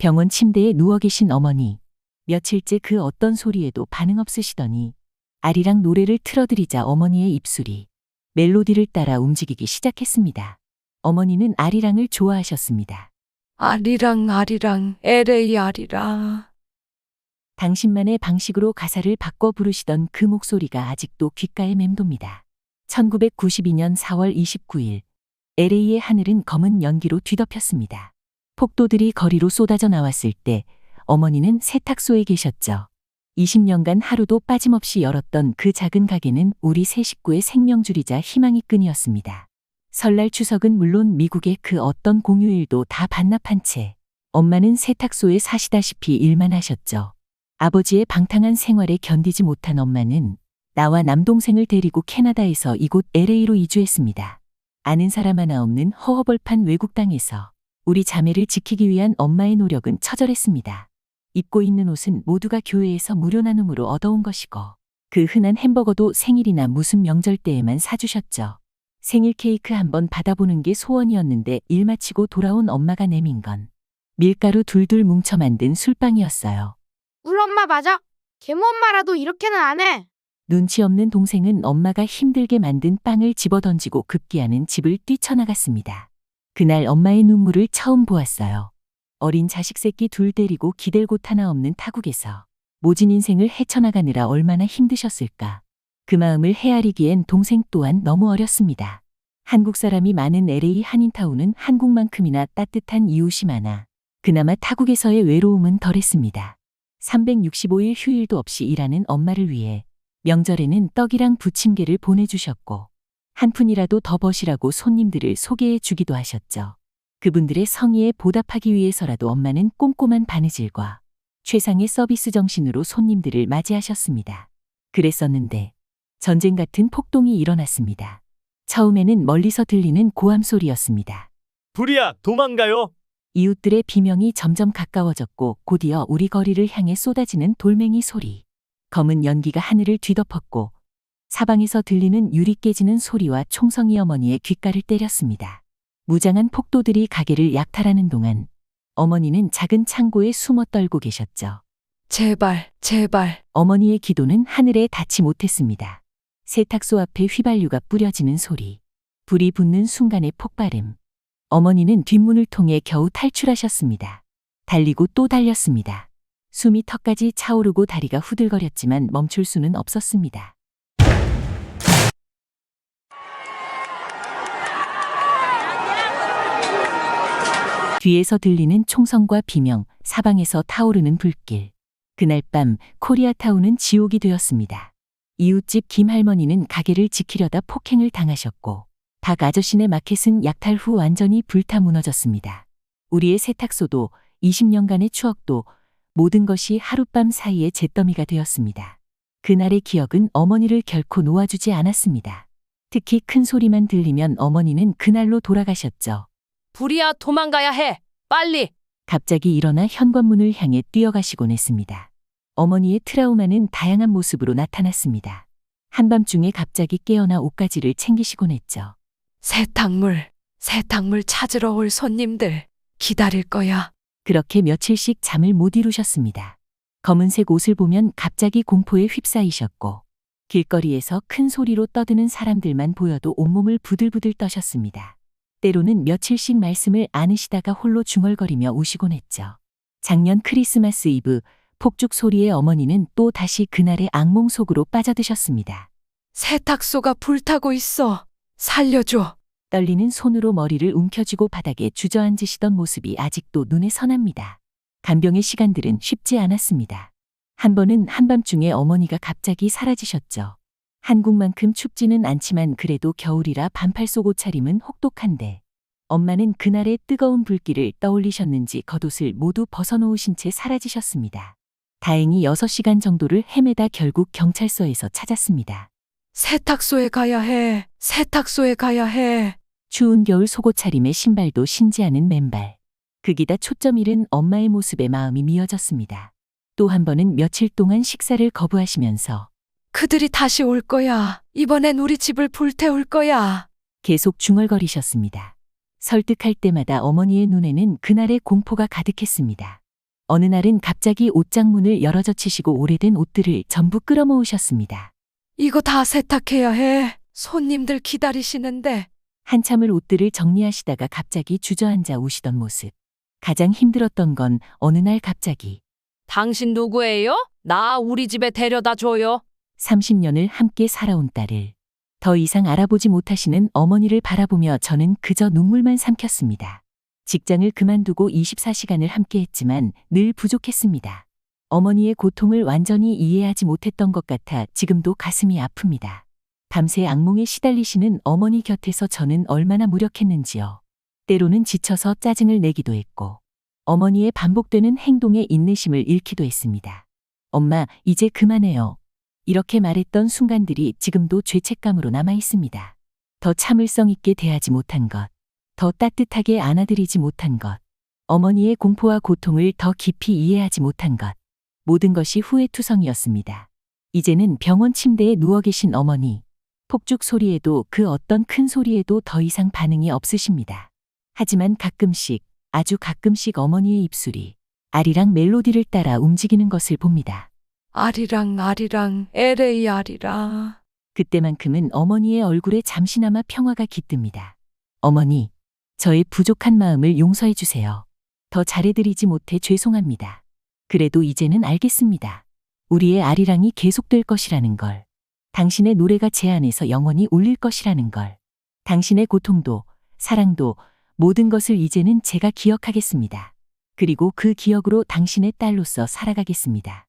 병원 침대에 누워 계신 어머니. 며칠째 그 어떤 소리에도 반응 없으시더니 아리랑 노래를 틀어드리자 어머니의 입술이 멜로디를 따라 움직이기 시작했습니다. 어머니는 아리랑을 좋아하셨습니다. 아리랑 아리랑 LA 아리랑. 당신만의 방식으로 가사를 바꿔 부르시던 그 목소리가 아직도 귓가에 맴돕니다. 1992년 4월 29일 LA의 하늘은 검은 연기로 뒤덮였습니다. 폭도들이 거리로 쏟아져 나왔을 때 어머니는 세탁소에 계셨죠. 20년간 하루도 빠짐없이 열었던 그 작은 가게는 우리 세 식구의 생명줄이자 희망의 끈이었습니다. 설날 추석은 물론 미국의 그 어떤 공휴일도 다 반납한 채 엄마는 세탁소에 사시다시피 일만 하셨죠. 아버지의 방탕한 생활에 견디지 못한 엄마는 나와 남동생을 데리고 캐나다에서 이곳 LA로 이주했습니다. 아는 사람 하나 없는 허허벌판 외국 땅에서 우리 자매를 지키기 위한 엄마의 노력은 처절했습니다. 입고 있는 옷은 모두가 교회에서 무료 나눔으로 얻어온 것이고 그 흔한 햄버거도 생일이나 무슨 명절 때에만 사주셨죠. 생일 케이크 한번 받아보는 게 소원이었는데 일 마치고 돌아온 엄마가 내민 건 밀가루 둘둘 뭉쳐 만든 술빵이었어요. 우리 엄마 맞아. 계모 엄마라도 이렇게는 안 해. 눈치 없는 동생은 엄마가 힘들게 만든 빵을 집어던지고 급기야는 집을 뛰쳐나갔습니다. 그날 엄마의 눈물을 처음 보았어요. 어린 자식 새끼 둘 데리고 기댈 곳 하나 없는 타국에서 모진 인생을 헤쳐나가느라 얼마나 힘드셨을까. 그 마음을 헤아리기엔 동생 또한 너무 어렸습니다. 한국 사람이 많은 LA 한인타운은 한국만큼이나 따뜻한 이웃이 많아 그나마 타국에서의 외로움은 덜했습니다. 365일 휴일도 없이 일하는 엄마를 위해 명절에는 떡이랑 부침개를 보내주셨고 한 푼이라도 더 버시라고 손님들을 소개해 주기도 하셨죠. 그분들의 성의에 보답하기 위해서라도 엄마는 꼼꼼한 바느질과 최상의 서비스 정신으로 손님들을 맞이하셨습니다. 그랬었는데 전쟁 같은 폭동이 일어났습니다. 처음에는 멀리서 들리는 고함 소리였습니다. 불이야, 도망가요. 이웃들의 비명이 점점 가까워졌고 곧이어 우리 거리를 향해 쏟아지는 돌멩이 소리. 검은 연기가 하늘을 뒤덮었고 사방에서 들리는 유리 깨지는 소리와 총성이 어머니의 귓가를 때렸습니다. 무장한 폭도들이 가게를 약탈하는 동안 어머니는 작은 창고에 숨어 떨고 계셨죠. 제발 제발. 어머니의 기도는 하늘에 닿지 못했습니다. 세탁소 앞에 휘발유가 뿌려지는 소리, 불이 붙는 순간의 폭발음. 어머니는 뒷문을 통해 겨우 탈출하셨습니다. 달리고 또 달렸습니다. 숨이 턱까지 차오르고 다리가 후들거렸지만 멈출 수는 없었습니다. 뒤에서 들리는 총성과 비명, 사방에서 타오르는 불길. 그날 밤 코리아타운은 지옥이 되었습니다. 이웃집 김할머니는 가게를 지키려다 폭행을 당하셨고 박 아저씨네 마켓은 약탈 후 완전히 불타 무너졌습니다. 우리의 세탁소도 20년간의 추억도 모든 것이 하룻밤 사이에 잿더미가 되었습니다. 그날의 기억은 어머니를 결코 놓아주지 않았습니다. 특히 큰 소리만 들리면 어머니는 그날로 돌아가셨죠. 불이야, 도망가야 해. 빨리. 갑자기 일어나 현관문을 향해 뛰어가시곤 했습니다. 어머니의 트라우마는 다양한 모습으로 나타났습니다. 한밤중에 갑자기 깨어나 옷가지를 챙기시곤 했죠. 세탁물 찾으러 올 손님들 기다릴 거야. 그렇게 며칠씩 잠을 못 이루셨습니다. 검은색 옷을 보면 갑자기 공포에 휩싸이셨고 길거리에서 큰 소리로 떠드는 사람들만 보여도 온몸을 부들부들 떠셨습니다. 때로는 며칠씩 말씀을 안으시다가 홀로 중얼거리며 우시곤 했죠. 작년 크리스마스 이브 폭죽 소리에 어머니는 또 다시 그날의 악몽 속으로 빠져드셨습니다. 세탁소가 불타고 있어. 살려줘. 떨리는 손으로 머리를 움켜쥐고 바닥에 주저앉으시던 모습이 아직도 눈에 선합니다. 간병의 시간들은 쉽지 않았습니다. 한 번은 한밤중에 어머니가 갑자기 사라지셨죠. 한국만큼 춥지는 않지만 그래도 겨울이라 반팔 속 옷차림은 혹독한데 엄마는 그날의 뜨거운 불길을 떠올리셨는지 겉옷을 모두 벗어놓으신 채 사라지셨습니다. 다행히 6시간 정도를 헤매다 결국 경찰서에서 찾았습니다. 세탁소에 가야 해. 세탁소에 가야 해. 추운 겨울 속옷차림에 신발도 신지 않은 맨발. 극이다 초점 잃은 엄마의 모습에 마음이 미어졌습니다. 또 한 번은 며칠 동안 식사를 거부하시면서 그들이 다시 올 거야. 이번엔 우리 집을 불태울 거야. 계속 중얼거리셨습니다. 설득할 때마다 어머니의 눈에는 그날의 공포가 가득했습니다. 어느 날은 갑자기 옷장 문을 열어젖히시고 오래된 옷들을 전부 끌어모으셨습니다. 이거 다 세탁해야 해. 손님들 기다리시는데. 한참을 옷들을 정리하시다가 갑자기 주저앉아 우시던 모습. 가장 힘들었던 건 어느 날 갑자기 당신 누구예요? 나 우리 집에 데려다 줘요. 30년을 함께 살아온 딸을 더 이상 알아보지 못하시는 어머니를 바라보며 저는 그저 눈물만 삼켰습니다. 직장을 그만두고 24시간을 함께 했지만 늘 부족했습니다. 어머니의 고통을 완전히 이해하지 못했던 것 같아 지금도 가슴이 아픕니다. 밤새 악몽에 시달리시는 어머니 곁에서 저는 얼마나 무력했는지요. 때로는 지쳐서 짜증을 내기도 했고 어머니의 반복되는 행동에 인내심을 잃기도 했습니다. 엄마, 이제 그만해요. 이렇게 말했던 순간들이 지금도 죄책감으로 남아 있습니다. 더 참을성 있게 대하지 못한 것, 더 따뜻하게 안아드리지 못한 것, 어머니의 공포와 고통을 더 깊이 이해하지 못한 것, 모든 것이 후회투성이었습니다. 이제는 병원 침대에 누워 계신 어머니, 폭죽 소리에도 그 어떤 큰 소리에도 더 이상 반응이 없으십니다. 하지만 가끔씩, 아주 가끔씩 어머니의 입술이 아리랑 멜로디를 따라 움직이는 것을 봅니다. 아리랑 아리랑 LA 아리랑. 그때만큼은 어머니의 얼굴에 잠시나마 평화가 깃듭니다. 어머니, 저의 부족한 마음을 용서해 주세요. 더 잘해드리지 못해 죄송합니다. 그래도 이제는 알겠습니다. 우리의 아리랑이 계속될 것이라는 걸. 당신의 노래가 제 안에서 영원히 울릴 것이라는 걸. 당신의 고통도, 사랑도, 모든 것을 이제는 제가 기억하겠습니다. 그리고 그 기억으로 당신의 딸로서 살아가겠습니다.